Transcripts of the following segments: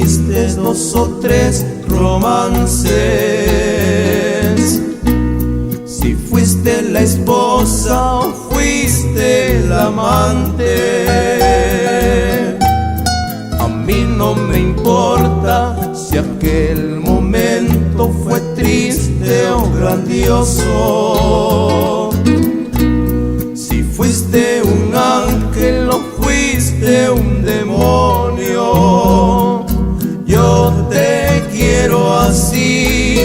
tuviste 2 o 3 romances, si fuiste la esposa o fuiste la amante. A mí no me importa si aquel momento fue triste o grandioso, si fuiste un ángel o fuiste un demonio. Yo te quiero así,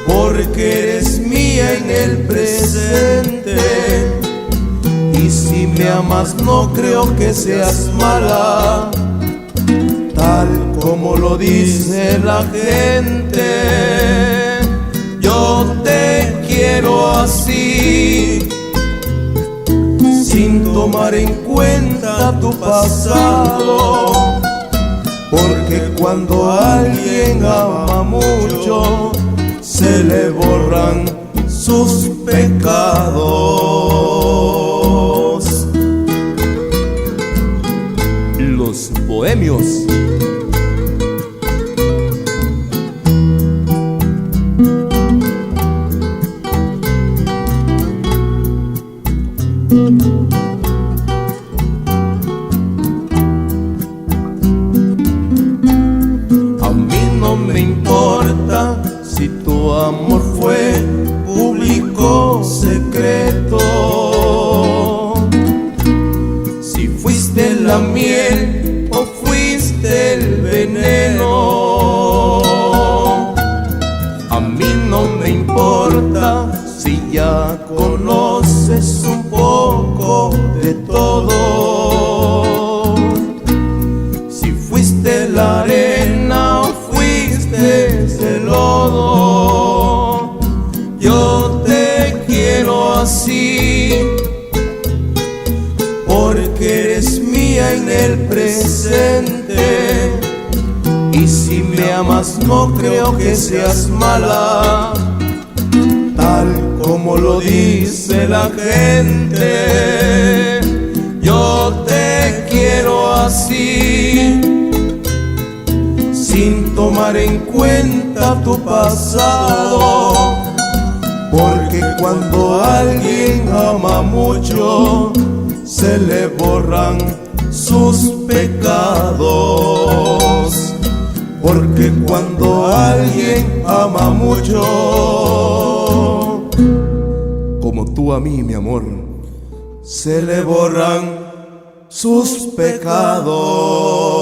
porque eres mía en el presente. Y si me amas no creo que seas mala, tal como lo dice la gente. Yo te quiero así, sin tomar en cuenta tu pasado, porque cuando alguien ama mucho se le borran sus pecados. Los bohemios. A mí no me importa si tu amor fue público o secreto, si fuiste la miel o fuiste el veneno. A mí no me importa si ya conoces un poco de todo, si fuiste la arena o fuiste el lodo. Yo te quiero así, porque eres mía en el presente. Y si me amas no creo que seas mala, tal como lo dice la gente. Yo te quiero así, sin tomar en cuenta tu pasado, porque cuando alguien ama mucho se le borran sus pecados. Porque cuando alguien ama mucho, como tú a mí, mi amor, se le borran sus pecados.